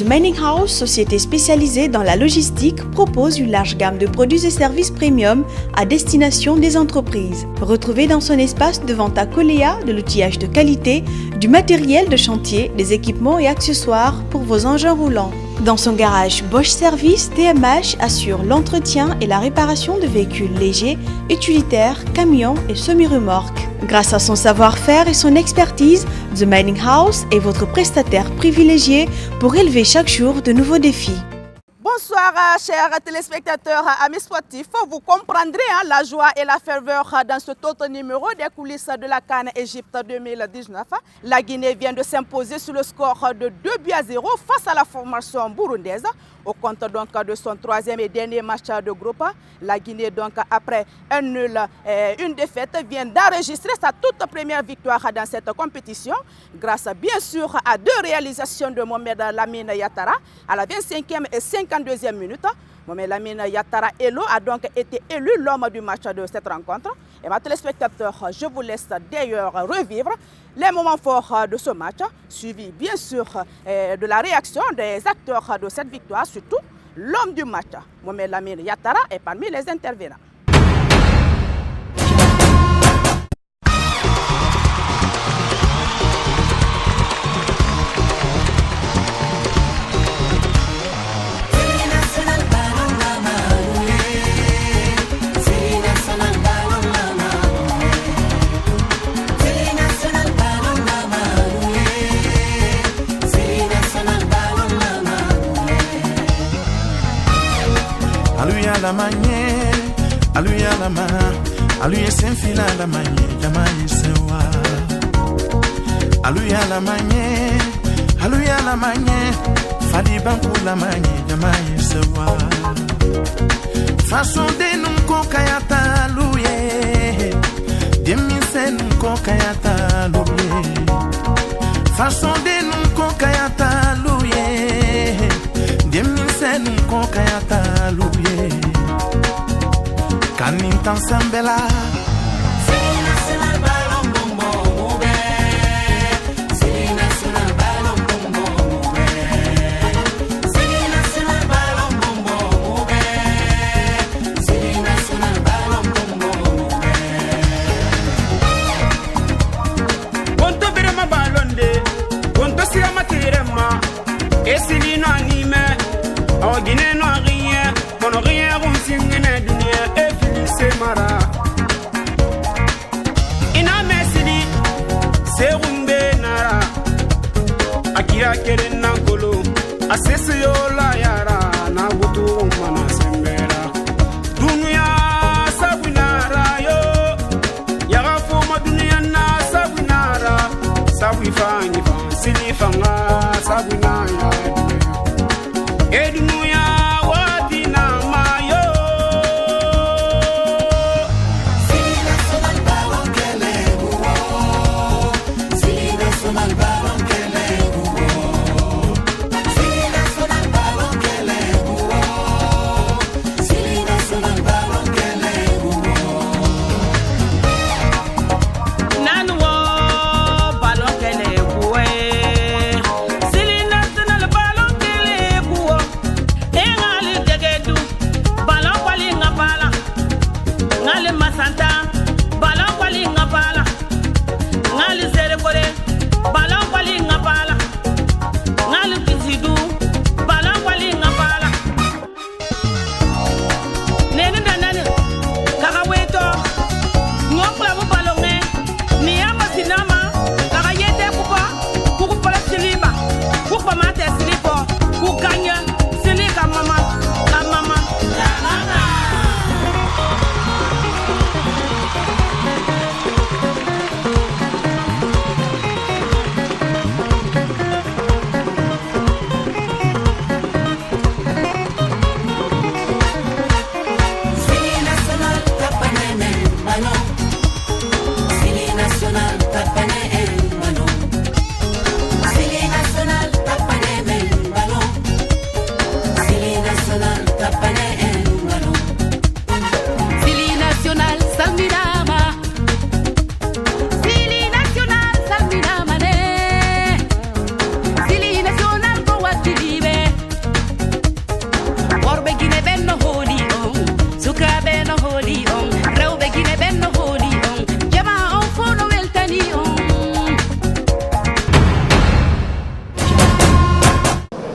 The Mining House, société spécialisée dans la logistique, propose une large gamme de produits et services premium à destination des entreprises. Retrouvez dans son espace de vente à Coléa de l'outillage de qualité, du matériel de chantier, des équipements et accessoires pour vos engins roulants. Dans son garage Bosch Service, TMH assure l'entretien et la réparation de véhicules légers, utilitaires, camions et semi-remorques. Grâce à son savoir-faire et son expertise, The Mining House est votre prestataire privilégié pour élever chaque jour de nouveaux défis. Bonsoir chers téléspectateurs, amis sportifs. Vous comprendrez la joie et la ferveur dans ce autre numéro des coulisses de la CAN Égypte 2019. La Guinée vient de s'imposer sur le score de 2-0 face à la formation burundaise. Au compte donc de son troisième et dernier match de groupe, la Guinée donc après un nul et une défaite vient d'enregistrer sa toute première victoire dans cette compétition grâce bien sûr à deux réalisations de Mohamed Lamine Yattara à la 25e et 52e minute. Mohamed Lamine Yattara Elo a donc été élu l'homme du match de cette rencontre. Et mes téléspectateurs, je vous laisse d'ailleurs revivre les moments forts de ce match, suivi bien sûr de la réaction des acteurs de cette victoire, surtout l'homme du match. Mohamed Lamine Yattara est parmi les intervenants. La manye, aluya la ma, aluya senfila la manye, jamani sewa. Aluya la manye, fadi banku la manye, jamani sewa. Façon de nunko kayata aluye, demise nunko kayata aluye. Façon de nunko kayata aluye, demise nunko kayata aluye. Kanintan sembela Sili national ballon bombo moube Sili national ballon bombo moube Sili national ballon bombo moube Sili national ballon bombo moube Konto birema balonde Konto sirama tirema Esili no anime Ogine no rien Kono rien rumsingene dunia Mara ina mesini serumbe nara akira keren nankolo asese yola yara na butu mana sembera dunya sabinara yo yaga foma dunya na sabinara sabifani fansili fanga sabinaya edunya watina mayo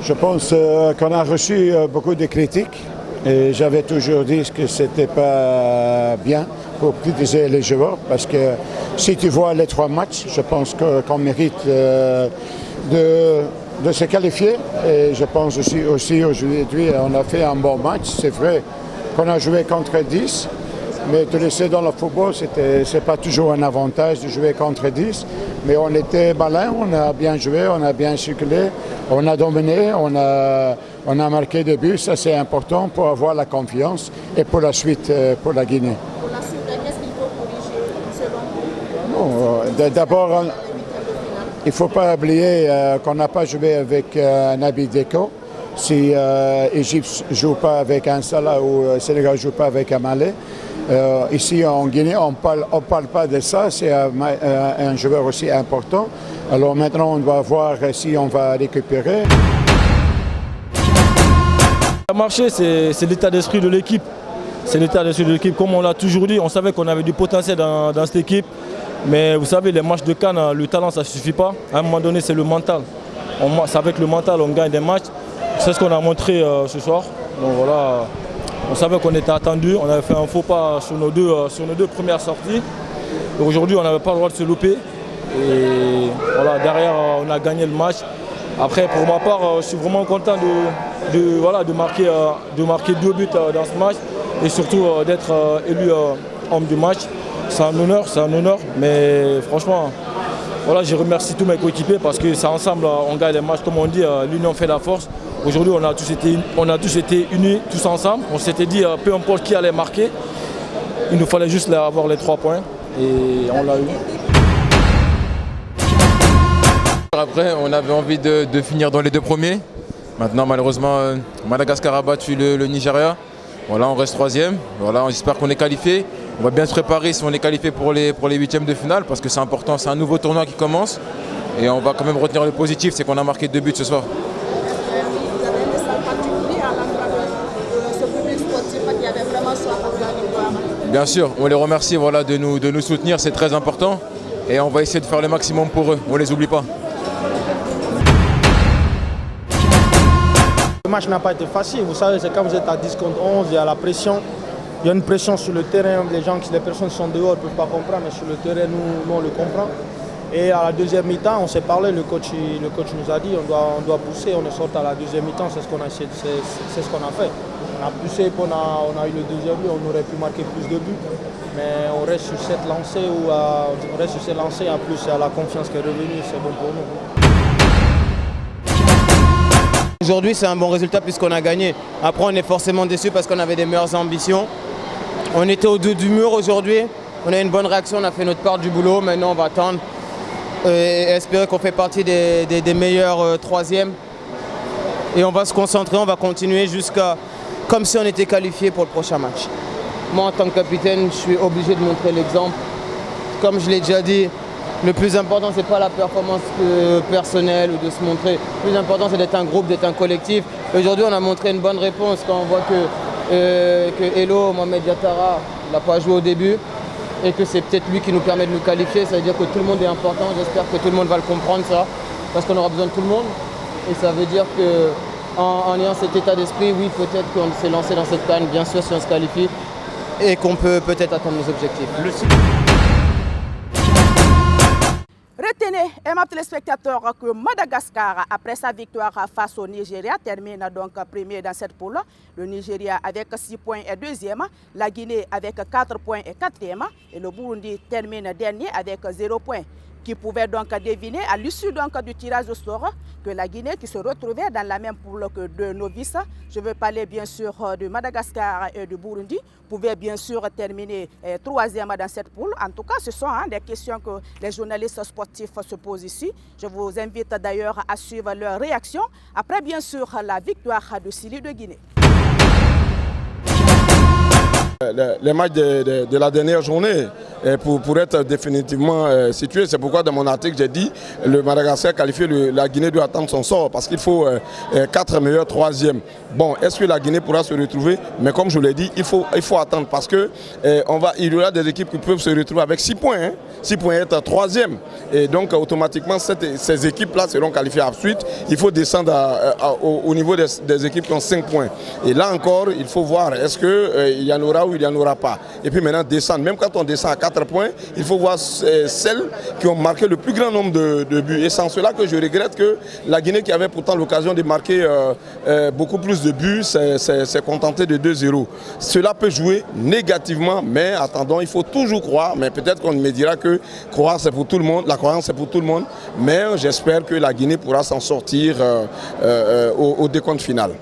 Je pense qu'on a reçu beaucoup de critiques et j'avais toujours dit que ce n'était pas bien pour critiquer les joueurs parce que si tu vois les 3 matchs, je pense qu'on mérite de se qualifier et je pense aussi aujourd'hui on a fait un bon match. C'est vrai qu'on a joué contre 10, mais tu le sais dans le football, c'est pas toujours un avantage de jouer contre 10, mais on était malin, on a bien joué, on a bien circulé, on a dominé, on a marqué des buts, ça c'est important pour avoir la confiance et pour la suite pour la Guinée. Pour la suite, qu'est-ce qu'il faut corriger selon vous? D'abord, il ne faut pas oublier qu'on n'a pas joué avec Naby Deko. Si l'Égypte ne joue pas avec un Salah ou le Sénégal ne joue pas avec un Malais. Ici en Guinée, on ne parle pas de ça, c'est un joueur aussi important. Alors maintenant, on doit voir si on va récupérer. Le marché, c'est l'état d'esprit de l'équipe. C'est l'état d'esprit de l'équipe. Comme on l'a toujours dit, on savait qu'on avait du potentiel dans cette équipe. Mais vous savez, les matchs de CAN, le talent, ça ne suffit pas. À un moment donné, c'est le mental. C'est avec le mental on gagne des matchs. C'est ce qu'on a montré ce soir. Donc voilà, on savait qu'on était attendu. On avait fait un faux pas sur nos deux premières sorties. Aujourd'hui, on n'avait pas le droit de se louper. Et voilà, derrière, on a gagné le match. Après, pour ma part, je suis vraiment content de marquer 2 buts dans ce match. Et surtout d'être élu homme du match. C'est un honneur, mais franchement, voilà, je remercie tous mes coéquipiers parce que c'est ensemble, on gagne les matchs, comme on dit, l'union fait la force. Aujourd'hui, on a tous été unis, tous ensemble. On s'était dit, peu importe qui allait marquer, il nous fallait juste avoir les 3 points et on l'a eu. Après, on avait envie de finir dans les 2 premiers. Maintenant, malheureusement, Madagascar a battu le Nigeria. Voilà, on reste 3e. Voilà, on espère qu'on est qualifié. On va bien se préparer si on est qualifié pour les 8e de finale parce que c'est important, c'est un nouveau tournoi qui commence. Et on va quand même retenir le positif, c'est qu'on a marqué 2 buts ce soir. Vous avez un message particulier à l'endroit de ce public sportif qui avait vraiment soif de la victoire? Bien sûr, on les remercie voilà, de nous soutenir, c'est très important. Et on va essayer de faire le maximum pour eux, on ne les oublie pas. Le match n'a pas été facile, vous savez, c'est quand vous êtes à 10 contre 11, il y a la pression. Il y a une pression sur le terrain, les personnes qui sont dehors ne peuvent pas comprendre, mais sur le terrain, nous on le comprend. Et à la deuxième mi-temps, on s'est parlé, le coach nous a dit on doit pousser, on est sorti à la deuxième mi-temps, c'est ce qu'on a essayé, c'est ce qu'on a fait. On a poussé, on a eu le deuxième but, on aurait pu marquer plus de buts, mais on reste sur cette lancée, en plus la confiance qui est revenue, c'est bon pour nous. Aujourd'hui, c'est un bon résultat puisqu'on a gagné. Après, on est forcément déçu parce qu'on avait des meilleures ambitions. On était au dos du mur aujourd'hui. On a une bonne réaction, on a fait notre part du boulot. Maintenant, on va attendre et espérer qu'on fait partie des meilleurs 3e. Et on va se concentrer, on va continuer jusqu'à comme si on était qualifié pour le prochain match. Moi, en tant que capitaine, je suis obligé de montrer l'exemple. Comme je l'ai déjà dit, le plus important, ce n'est pas la performance personnelle ou de se montrer. Le plus important, c'est d'être un groupe, d'être un collectif. Aujourd'hui, on a montré une bonne réponse quand on voit que Hello, Mohamed Diatara, n'a pas joué au début et que c'est peut-être lui qui nous permet de nous qualifier. Ça veut dire que tout le monde est important. J'espère que tout le monde va le comprendre, ça, parce qu'on aura besoin de tout le monde. Et ça veut dire qu'en ayant cet état d'esprit, oui, peut-être qu'on s'est lancé dans cette canne, bien sûr, si on se qualifie, et qu'on peut peut-être atteindre nos objectifs. Retenez, aimables téléspectateurs, que Madagascar, après sa victoire face au Nigeria, termine donc premier dans cette poule. Le Nigeria avec 6 points est 2e, la Guinée avec 4 points est 4e et le Burundi termine dernier avec 0 points. Qui pouvait donc deviner à l'issue du tirage au sort que la Guinée, qui se retrouvait dans la même poule que 2 novices, je veux parler bien sûr de Madagascar et du Burundi, pouvait bien sûr terminer 3e dans cette poule. En tout cas, ce sont des questions que les journalistes sportifs se posent ici. Je vous invite d'ailleurs à suivre leurs réactions après bien sûr la victoire de Sili de Guinée. Les matchs de la dernière journée pour être définitivement situé. C'est pourquoi dans mon article j'ai dit le Madagascar qualifié, la Guinée doit attendre son sort parce qu'il faut 4 meilleurs 3e. Bon, est-ce que la Guinée pourra se retrouver? Mais comme je l'ai dit, il faut attendre parce que il y aura des équipes qui peuvent se retrouver avec 6 points. Hein, 6 points être 3e. Et donc automatiquement ces équipes-là seront qualifiées ensuite. Il faut descendre au niveau des équipes qui ont 5 points. Et là encore, il faut voir est-ce qu'il y en aura ou il n'y en aura pas. Et puis maintenant descendre. Même quand on descend à 4 points, il faut voir celles qui ont marqué le plus grand nombre de buts. Et c'est en cela que je regrette que la Guinée, qui avait pourtant l'occasion de marquer beaucoup plus de buts, s'est contentée de 2-0. Cela peut jouer négativement, mais attendons, il faut toujours croire. Mais peut-être qu'on me dira que croire c'est pour tout le monde, la croyance c'est pour tout le monde. Mais j'espère que la Guinée pourra s'en sortir au décompte final.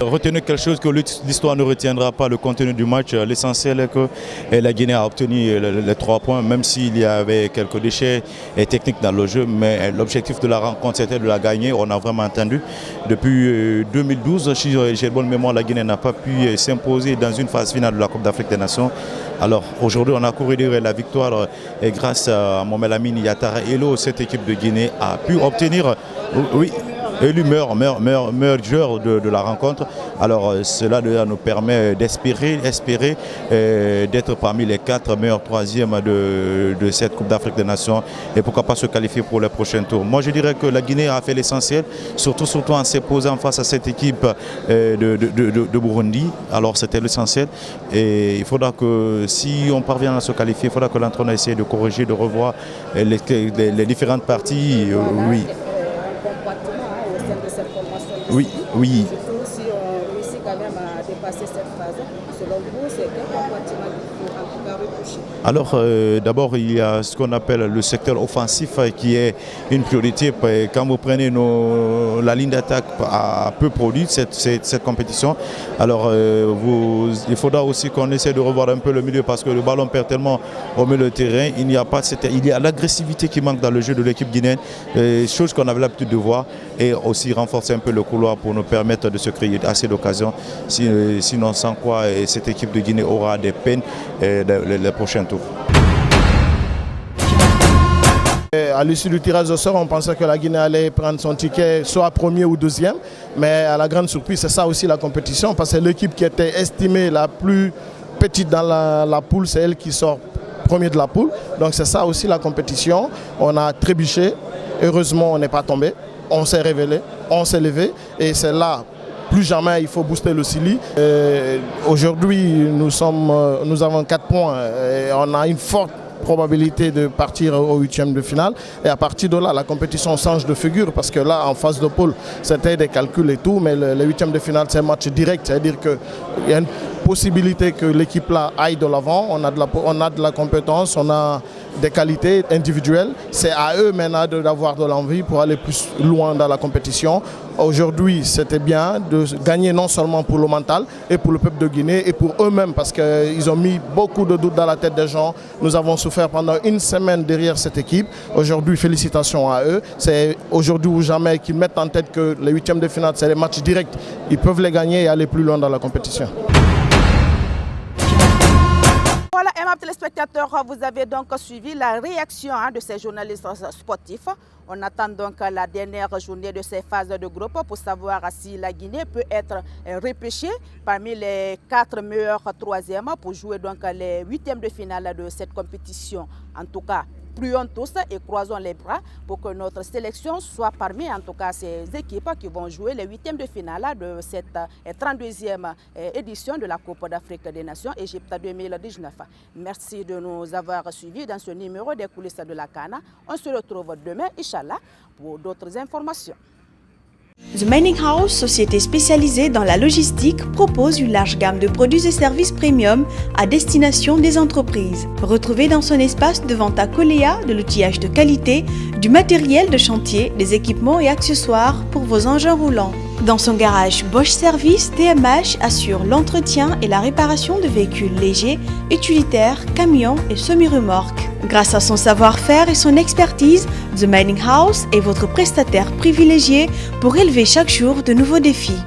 Retenez quelque chose que l'histoire ne retiendra pas, le contenu du match. L'essentiel est que la Guinée a obtenu les 3 points, même s'il y avait quelques déchets techniques dans le jeu. Mais l'objectif de la rencontre, c'était de la gagner. On a vraiment entendu. Depuis 2012, si j'ai bonne mémoire, la Guinée n'a pas pu s'imposer dans une phase finale de la Coupe d'Afrique des Nations. Alors aujourd'hui, on a couru derrière la victoire et grâce à Mohamed Lamine Yattara Elo, cette équipe de Guinée a pu obtenir, oui, élu meilleur joueur de la rencontre. Alors cela nous permet d'espérer d'être parmi les 4 meilleurs 3e de cette Coupe d'Afrique des Nations et pourquoi pas se qualifier pour les prochains tours. Moi je dirais que la Guinée a fait l'essentiel, surtout en s'imposant face à cette équipe de Burundi. Alors c'était l'essentiel et il faudra que si on parvient à se qualifier, il faudra que l'entraîneur essaie de corriger, de revoir les différentes parties. Oui. Oui, oui. Surtout si on réussit quand même à dépasser cette phase, selon vous, c'est quel compartiment qu'il faut en tout cas retoucher? Alors d'abord il y a ce qu'on appelle le secteur offensif qui est une priorité. Quand vous prenez la ligne d'attaque a peu produit cette compétition. Alors il faudra aussi qu'on essaie de revoir un peu le milieu parce que le ballon perd tellement au milieu du terrain. Il y a l'agressivité qui manque dans le jeu de l'équipe guinéenne, chose qu'on avait l'habitude de voir, et aussi renforcer un peu le couloir pour nous permettre de se créer assez d'occasions. Sinon sans quoi cette équipe de Guinée aura des peines les prochains tours. À l'issue du tirage au sort, on pensait que la Guinée allait prendre son ticket soit premier ou deuxième. Mais à la grande surprise, c'est ça aussi la compétition. Parce que l'équipe qui était estimée la plus petite dans la poule, c'est elle qui sort premier de la poule. Donc c'est ça aussi la compétition. On a trébuché. Heureusement, on n'est pas tombé. On s'est révélé, on s'est levé. Et c'est là, plus jamais, il faut booster le Sili. Aujourd'hui, nous avons 4 points. Et on a une forte probabilité de partir au 8e de finale. Et à partir de là, la compétition change de figure parce que là, en phase de poule, c'était des calculs et tout, mais le 8e de finale, c'est un match direct. C'est-à-dire qu'il y a une possibilité que l'équipe là aille de l'avant. On a de la compétence, on a des qualités individuelles. C'est à eux maintenant d'avoir de l'envie pour aller plus loin dans la compétition. Aujourd'hui, c'était bien de gagner non seulement pour le mental et pour le peuple de Guinée et pour eux-mêmes parce qu'ils ont mis beaucoup de doutes dans la tête des gens. Nous avons souffert pendant une semaine derrière cette équipe. Aujourd'hui, félicitations à eux. C'est aujourd'hui ou jamais qu'ils mettent en tête que les 8e de finale, c'est les matchs directs. Ils peuvent les gagner et aller plus loin dans la compétition. Voilà, aimables téléspectateurs, vous avez donc suivi la réaction de ces journalistes sportifs. On attend donc la dernière journée de ces phases de groupe pour savoir si la Guinée peut être repêchée parmi les 4 meilleurs 3e pour jouer donc les 8e de finale de cette compétition. En tout cas, prions tous et croisons les bras pour que notre sélection soit parmi en tout cas ces équipes qui vont jouer les 8e de finale de cette 32e édition de la Coupe d'Afrique des Nations Égypte 2019. Merci de nous avoir suivis dans ce numéro des coulisses de la CAN. On se retrouve demain, Inch'Allah, pour d'autres informations. The Mining House, société spécialisée dans la logistique, propose une large gamme de produits et services premium à destination des entreprises. Retrouvez dans son espace de vente à Coléa de l'outillage de qualité, du matériel de chantier, des équipements et accessoires pour vos engins roulants. Dans son garage Bosch Service, TMH assure l'entretien et la réparation de véhicules légers, utilitaires, camions et semi-remorques. Grâce à son savoir-faire et son expertise, The Mining House est votre prestataire privilégié pour élever chaque jour de nouveaux défis.